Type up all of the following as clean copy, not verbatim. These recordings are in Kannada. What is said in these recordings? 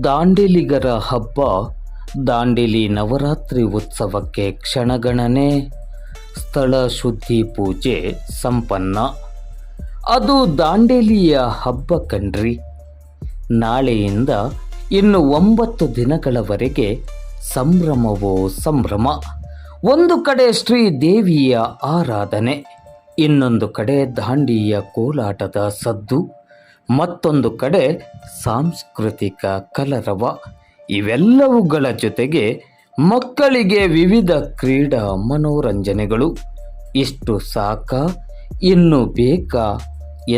ದಾಂಡೇಲಿಗರ ಹಬ್ಬ ದಾಂಡೇಲಿ ನವರಾತ್ರಿ ಉತ್ಸವಕ್ಕೆ ಕ್ಷಣಗಣನೆ, ಸ್ಥಳ ಶುದ್ಧಿ ಪೂಜೆ ಸಂಪನ್ನ. ಅದು ದಾಂಡೇಲಿಯ ಹಬ್ಬ ಕಣ್ರಿ. ನಾಳೆಯಿಂದ ಇನ್ನು 9 ದಿನಗಳವರೆಗೆ ಸಂಭ್ರಮವೋ ಸಂಭ್ರಮ. ಒಂದು ಕಡೆ ಶ್ರೀದೇವಿಯ ಆರಾಧನೆ, ಇನ್ನೊಂದು ಕಡೆ ದಾಂಡಿಯ ಕೋಲಾಟದ ಸದ್ದು, ಮತ್ತೊಂದು ಕಡೆ ಸಾಂಸ್ಕೃತಿಕ ಕಲರವ. ಇವೆಲ್ಲವುಗಳ ಜೊತೆಗೆ ಮಕ್ಕಳಿಗೆ ವಿವಿಧ ಕ್ರೀಡಾ ಮನೋರಂಜನೆಗಳು. ಇಷ್ಟು ಸಾಕಾ, ಇನ್ನು ಬೇಕಾ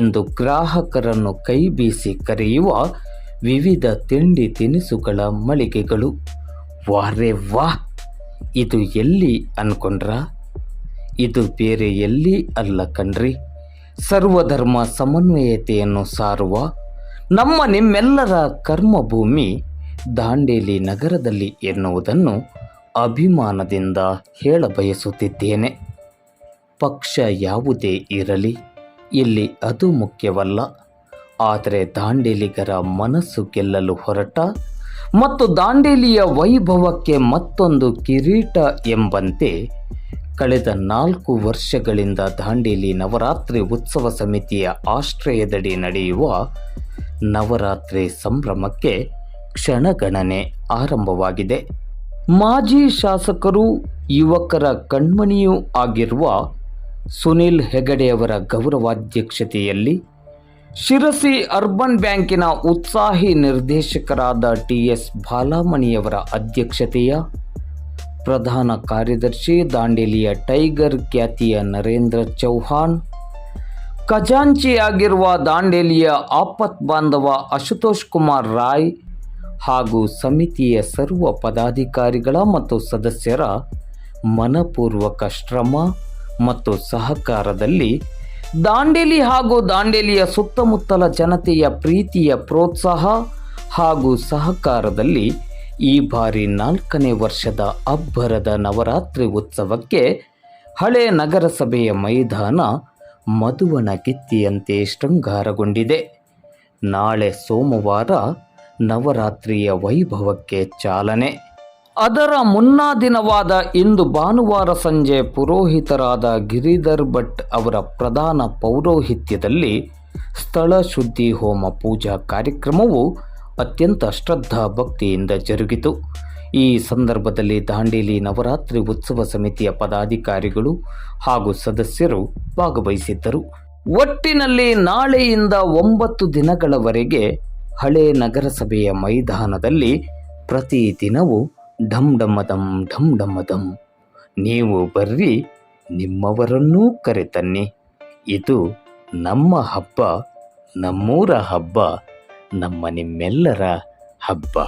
ಎಂದು ಗ್ರಾಹಕರನ್ನು ಕೈಬೀಸಿ ಕರೆಯುವ ವಿವಿಧ ತಿಂಡಿ ತಿನಿಸುಗಳ ಮಳಿಗೆಗಳು. ವಾರೇ ವಾ, ಇದು ಎಲ್ಲಿ ಅನ್ಕೊಂಡ್ರ? ಇದು ಬೇರೆ ಎಲ್ಲಿ ಅಲ್ಲ ಕಣ್ರಿ, ಸರ್ವಧರ್ಮ ಸಮನ್ವಯತೆಯನ್ನು ಸಾರುವ ನಮ್ಮ ನಿಮ್ಮೆಲ್ಲರ ಕರ್ಮಭೂಮಿ ದಾಂಡೇಲಿ ನಗರದಲ್ಲಿ ಎನ್ನುವುದನ್ನು ಅಭಿಮಾನದಿಂದ ಹೇಳಬಯಸುತ್ತಿದ್ದೇನೆ. ಪಕ್ಷ ಯಾವುದೇ ಇರಲಿ, ಇಲ್ಲಿ ಅದು ಮುಖ್ಯವಲ್ಲ. ಆದರೆ ದಾಂಡೇಲಿಗರ ಮನಸ್ಸು ಗೆಲ್ಲಲು ಹೊರಟ ಮತ್ತು ದಾಂಡೇಲಿಯ ವೈಭವಕ್ಕೆ ಮತ್ತೊಂದು ಕಿರೀಟ ಎಂಬಂತೆ ಕಳೆದ 4 ವರ್ಷಗಳಿಂದ ದಾಂಡೇಲಿ ನವರಾತ್ರಿ ಉತ್ಸವ ಸಮಿತಿಯ ಆಶ್ರಯದಡಿ ನಡೆಯುವ ನವರಾತ್ರಿ ಸಂಭ್ರಮಕ್ಕೆ ಕ್ಷಣಗಣನೆ ಆರಂಭವಾಗಿದೆ. ಮಾಜಿ ಶಾಸಕರು, ಯುವಕರ ಕಣ್ಮಣಿಯೂ ಆಗಿರುವ ಸುನಿಲ್ ಹೆಗಡೆಯವರ ಗೌರವಾಧ್ಯಕ್ಷತೆಯಲ್ಲಿ, ಶಿರಸಿ ಅರ್ಬನ್ ಬ್ಯಾಂಕಿನ ಉತ್ಸಾಹಿ ನಿರ್ದೇಶಕರಾದ TS ಬಾಲಮಣಿಯವರ ಅಧ್ಯಕ್ಷತೆಯ, ಪ್ರಧಾನ ಕಾರ್ಯದರ್ಶಿ ದಾಂಡೇಲಿಯ ಟೈಗರ್ ಖ್ಯಾತಿಯ ನರೇಂದ್ರ ಚೌಹಾಣ್, ಖಜಾಂಚಿಯಾಗಿರುವ ದಾಂಡೇಲಿಯ ಆಪತ್ ಬಾಂಧವ ಅಶುತೋಷ್ ಕುಮಾರ್ ರಾಯ್ ಹಾಗೂ ಸಮಿತಿಯ ಸರ್ವ ಪದಾಧಿಕಾರಿಗಳ ಮತ್ತು ಸದಸ್ಯರ ಮನಪೂರ್ವಕ ಶ್ರಮ ಮತ್ತು ಸಹಕಾರದಲ್ಲಿ ದಾಂಡೇಲಿ ಹಾಗೂ ದಾಂಡೇಲಿಯ ಸುತ್ತಮುತ್ತಲ ಜನತೆಯ ಪ್ರೀತಿಯ ಪ್ರೋತ್ಸಾಹ ಹಾಗೂ ಸಹಕಾರದಲ್ಲಿ ಈ ಬಾರಿ 4ನೇ ವರ್ಷದ ಅಬ್ಬರದ ನವರಾತ್ರಿ ಉತ್ಸವಕ್ಕೆ ಹಳೆ ನಗರಸಭೆಯ ಮೈದಾನ ಮಧುವನಗಿತ್ತಿಯಂತೆ ಶೃಂಗಾರಗೊಂಡಿದೆ. ನಾಳೆ ಸೋಮವಾರ ನವರಾತ್ರಿಯ ವೈಭವಕ್ಕೆ ಚಾಲನೆ. ಅದರ ಮುನ್ನಾ ದಿನವಾದ ಇಂದು ಭಾನುವಾರ ಸಂಜೆ ಪುರೋಹಿತರಾದ ಗಿರಿಧರ್ ಭಟ್ ಅವರ ಪ್ರಧಾನ ಪೌರೋಹಿತ್ಯದಲ್ಲಿ ಸ್ಥಳ ಶುದ್ಧಿ ಹೋಮ ಪೂಜಾ ಕಾರ್ಯಕ್ರಮವು ಅತ್ಯಂತ ಶ್ರದ್ಧಾ ಭಕ್ತಿಯಿಂದ ಜರುಗಿತು. ಈ ಸಂದರ್ಭದಲ್ಲಿ ದಾಂಡೇಲಿ ನವರಾತ್ರಿ ಉತ್ಸವ ಸಮಿತಿಯ ಪದಾಧಿಕಾರಿಗಳು ಹಾಗೂ ಸದಸ್ಯರು ಭಾಗವಹಿಸಿದ್ದರು. ಒಟ್ಟಿನಲ್ಲಿ ನಾಳೆಯಿಂದ 9 ದಿನಗಳವರೆಗೆ ಹಳೆ ನಗರಸಭೆಯ ಮೈದಾನದಲ್ಲಿ ಪ್ರತಿದಿನವೂ ಢಮ್ ಢಮದಂ ಢಮ್ ಢಮದಂ. ನೀವು ಬರ್ರಿ, ನಿಮ್ಮವರನ್ನೂ ಕರೆತನ್ನಿ. ಇದು ನಮ್ಮ ಹಬ್ಬ, ನಮ್ಮೂರ ಹಬ್ಬ, ನಮ್ಮ ನಿಮ್ಮೆಲ್ಲರ ಹಬ್ಬ.